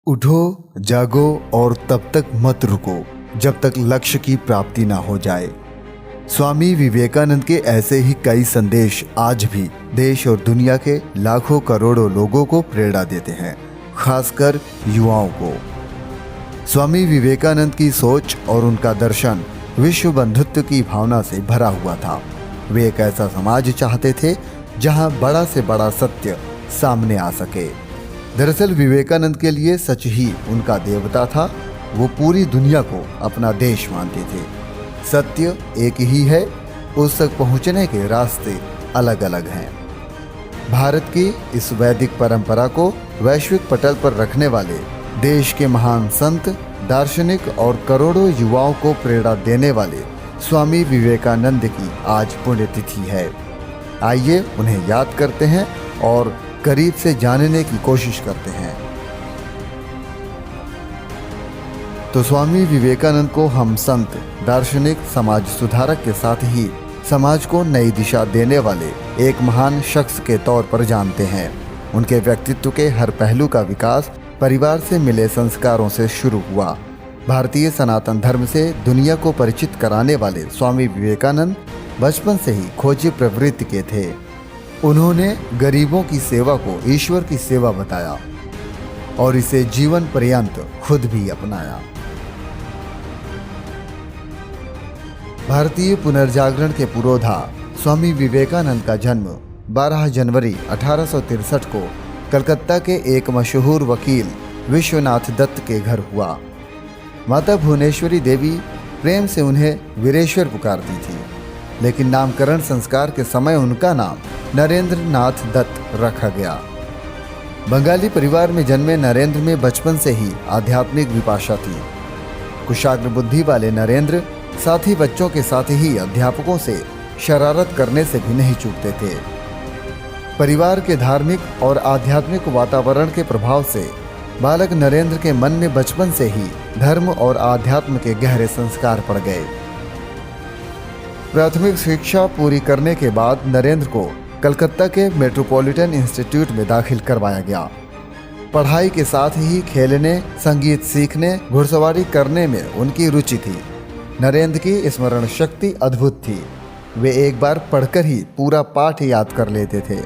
उठो, जागो और तब तक मत रुको जब तक लक्ष्य की प्राप्ति ना हो जाए। स्वामी विवेकानंद के ऐसे ही कई संदेश आज भी देश और दुनिया के लाखों करोड़ों लोगों को प्रेरणा देते हैं, खासकर युवाओं को। स्वामी विवेकानंद की सोच और उनका दर्शन विश्व बंधुत्व की भावना से भरा हुआ था। वे एक ऐसा समाज चाहते थे जहां बड़ा से बड़ा सत्य सामने आ सके। दरअसल विवेकानंद के लिए सच ही उनका देवता था। वो पूरी दुनिया को अपना देश मानते थे। सत्य एक ही है, उस तक पहुंचने के रास्ते अलग अलग हैं। भारत की इस वैदिक परंपरा को वैश्विक पटल पर रखने वाले देश के महान संत, दार्शनिक और करोड़ों युवाओं को प्रेरणा देने वाले स्वामी विवेकानंद की आज पुण्यतिथि है। आइए उन्हें याद करते हैं और करीब से जानने की कोशिश करते हैं। तो स्वामी विवेकानंद को हम संत, दार्शनिक, समाज सुधारक के साथ ही समाज को नई दिशा देने वाले एक महान शख्स के तौर पर जानते हैं। उनके व्यक्तित्व के हर पहलू का विकास परिवार से मिले संस्कारों से शुरू हुआ। भारतीय सनातन धर्म से दुनिया को परिचित कराने वाले स्वामी विवेकानंद बचपन से ही खोजी प्रवृत्ति के थे। उन्होंने गरीबों की सेवा को ईश्वर की सेवा बताया और इसे जीवन पर्यंत खुद भी अपनाया। भारतीय पुनर्जागरण के पुरोधा स्वामी विवेकानंद का जन्म 12 जनवरी 1863 को कलकत्ता के एक मशहूर वकील विश्वनाथ दत्त के घर हुआ। माता भुवनेश्वरी देवी प्रेम से उन्हें वीरेश्वर पुकारती थी, लेकिन नामकरण संस्कार के समय उनका नाम नरेंद्र नाथ दत्त रखा गया। बंगाली परिवार में जन्मे नरेंद्र में बचपन से ही आध्यात्मिक विपाशा थी। कुशाग्र बुद्धि वाले नरेंद्र साथी बच्चों के साथ ही अध्यापकों से शरारत करने से भी नहीं चूकते थे। परिवार के धार्मिक और आध्यात्मिक वातावरण के प्रभाव से बालक नरेंद्र के मन में बचपन से ही धर्म और आध्यात्म के गहरे संस्कार पड़ गए। प्राथमिक शिक्षा पूरी करने के बाद नरेंद्र को कलकत्ता के मेट्रोपॉलिटन इंस्टीट्यूट में दाखिल करवाया गया। पढ़ाई के साथ ही खेलने, संगीत सीखने, घुड़सवारी करने में उनकी रुचि थी। नरेंद्र की स्मरण शक्ति अद्भुत थी। वे एक बार पढ़कर ही पूरा पाठ याद कर लेते थे।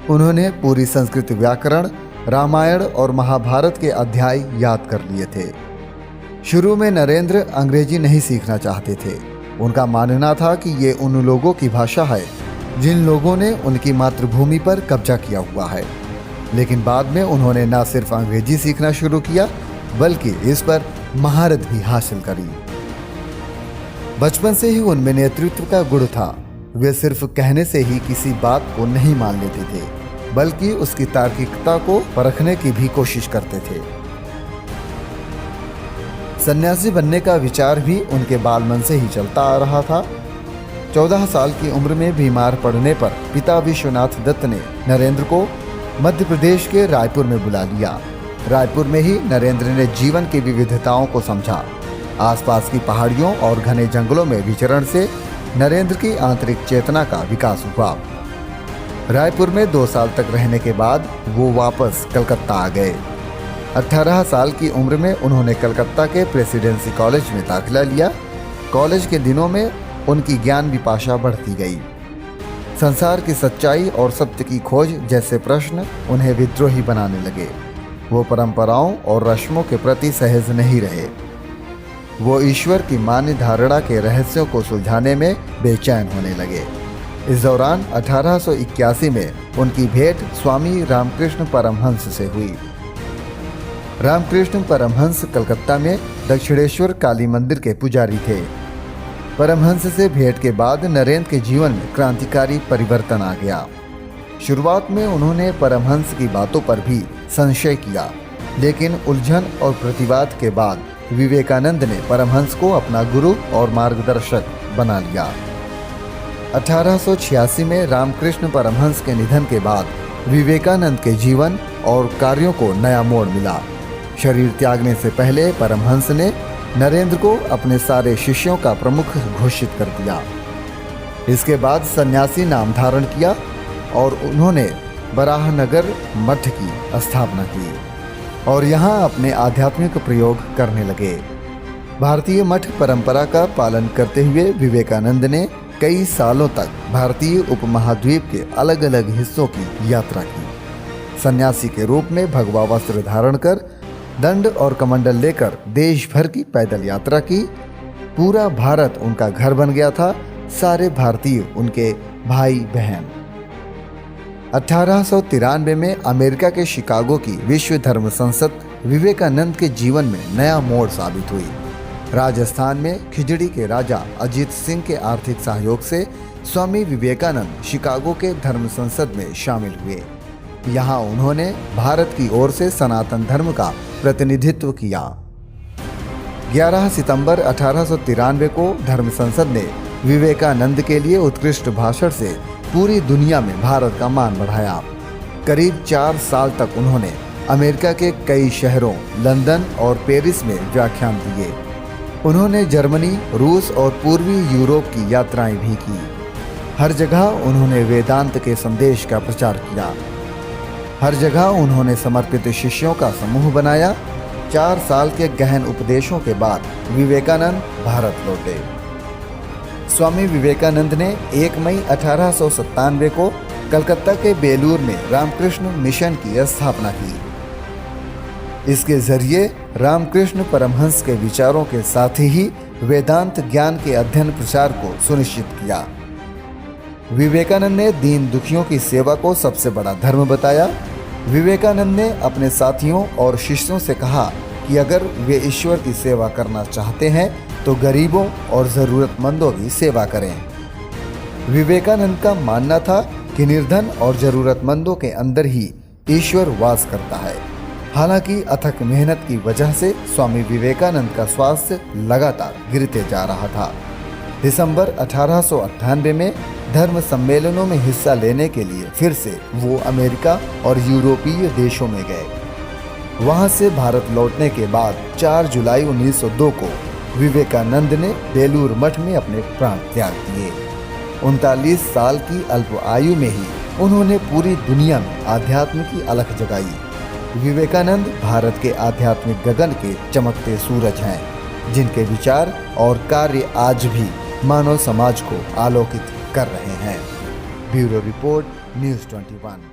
उन्होंने पूरी संस्कृत व्याकरण, रामायण और महाभारत के अध्याय याद कर लिए थे। शुरू में नरेंद्र अंग्रेजी नहीं सीखना चाहते थे। उनका मानना था कि ये उन लोगों की भाषा है जिन लोगों ने उनकी मातृभूमि पर कब्जा किया हुआ है। लेकिन बाद में उन्होंने न सिर्फ अंग्रेजी सीखना शुरू किया, बल्कि इस पर महारत भी हासिल करी। बचपन से ही उनमें नेतृत्व का गुण था। वे सिर्फ कहने से ही किसी बात को नहीं मान लेते थे, बल्कि उसकी तार्किकता को परखने की भी कोशिश करते थे। सन्यासी बनने का विचार भी उनके बालमन से ही चलता आ रहा था। 14 साल की उम्र में बीमार पड़ने पर पिता विश्वनाथ दत्त ने नरेंद्र को मध्य प्रदेश के रायपुर में बुला लिया। रायपुर में ही नरेंद्र ने जीवन की विविधताओं को समझा। आसपास की पहाड़ियों और घने जंगलों में विचरण से नरेंद्र की आंतरिक चेतना का विकास हुआ। रायपुर में 2 साल तक रहने के बाद वो वापस कलकत्ता आ गए। 18 साल की उम्र में उन्होंने कलकत्ता के प्रेसिडेंसी कॉलेज में दाखिला लिया। कॉलेज के दिनों में उनकी ज्ञान विपाशा बढ़ती गई। संसार की सच्चाई और सत्य की खोज जैसे प्रश्न उन्हें विद्रोही बनाने लगे। वो परंपराओं और रस्मों के प्रति सहज नहीं रहे। वो ईश्वर की मान्य धारणा के रहस्यों को सुलझाने में बेचैन होने लगे। इस दौरान 1881 में उनकी भेंट स्वामी रामकृष्ण परमहंस से हुई। रामकृष्ण परमहंस कलकत्ता में दक्षिणेश्वर काली मंदिर के पुजारी थे। परमहंस से भेंट के बाद नरेंद्र के जीवन में क्रांतिकारी परिवर्तन आ गया। शुरुआत में उन्होंने परमहंस की बातों पर भी संशय किया, लेकिन उलझन और प्रतिवाद के बाद विवेकानंद ने परमहंस को अपना गुरु और मार्गदर्शक बना लिया। 1886 में रामकृष्ण परमहंस के निधन के बाद विवेकानंद के जीवन और कार्यों को नया मोड़ मिला। शरीर त्यागने से पहले परमहंस ने नरेंद्र को अपने सारे शिष्यों का प्रमुख घोषित कर दिया। इसके बाद सन्यासी नाम धारण किया और उन्होंने बराहनगर मठ की स्थापना की। और यहाँ अपने आध्यात्मिक प्रयोग करने लगे। भारतीय मठ परंपरा का पालन करते हुए विवेकानंद ने कई सालों तक भारतीय उपमहाद्वीप के अलग अलग हिस्सों की यात्रा की। सन्यासी के रूप में भगवा वस्त्र धारण कर, दंड और कमंडल लेकर देश भर की पैदल यात्रा की। पूरा भारत उनका घर बन गया था, सारे भारतीय उनके भाई बहन। 1893 में अमेरिका के शिकागो की विश्व धर्म संसद विवेकानंद के जीवन में नया मोड़ साबित हुई। राजस्थान में खिजड़ी के राजा अजीत सिंह के आर्थिक सहयोग से स्वामी विवेकानंद शिकागो के धर्म संसद में शामिल हुए। यहाँ उन्होंने भारत की ओर से सनातन धर्म का प्रतिनिधित्व किया। 11 सितंबर 1893 को धर्म संसद ने विवेकानंद के लिए उत्कृष्ट भाषण से पूरी दुनिया में भारत का मान बढ़ाया। करीब 4 साल तक उन्होंने अमेरिका के कई शहरों, लंदन और पेरिस में व्याख्यान दिए। उन्होंने जर्मनी, रूस और पूर्वी यूरोप की यात्राएं भी की। हर जगह उन्होंने वेदांत के संदेश का प्रचार किया। हर जगह उन्होंने समर्पित शिष्यों का समूह बनाया। 4 साल के गहन उपदेशों के बाद विवेकानंद भारत लौटे। स्वामी विवेकानंद ने 1 मई 1897 को कलकत्ता के बेलूर में रामकृष्ण मिशन की स्थापना की। इसके जरिए रामकृष्ण परमहंस के विचारों के साथ ही वेदांत ज्ञान के अध्ययन प्रचार को सुनिश्चित किया। विवेकानंद ने दीन दुखियों की सेवा को सबसे बड़ा धर्म बताया। विवेकानंद ने अपने साथियों और शिष्यों से कहा कि अगर वे ईश्वर की सेवा करना चाहते हैं तो गरीबों और ज़रूरतमंदों की सेवा करें। विवेकानंद का मानना था कि निर्धन और ज़रूरतमंदों के अंदर ही ईश्वर वास करता है। हालांकि अथक मेहनत की वजह से स्वामी विवेकानंद का स्वास्थ्य लगातार गिरते जा रहा था। दिसंबर 1898 में धर्म सम्मेलनों में हिस्सा लेने के लिए फिर से वो अमेरिका और यूरोपीय देशों में गए। वहां से भारत लौटने के बाद 4 जुलाई 1902 को विवेकानंद ने बेलूर मठ में अपने प्राण त्याग दिए। 39 साल की अल्प आयु में ही उन्होंने पूरी दुनिया में आध्यात्म की अलख जगाई। विवेकानंद भारत के आध्यात्मिक गगन के चमकते सूरज हैं, जिनके विचार और कार्य आज भी मानव समाज को आलोकित कर रहे हैं। Bureau report, news 21।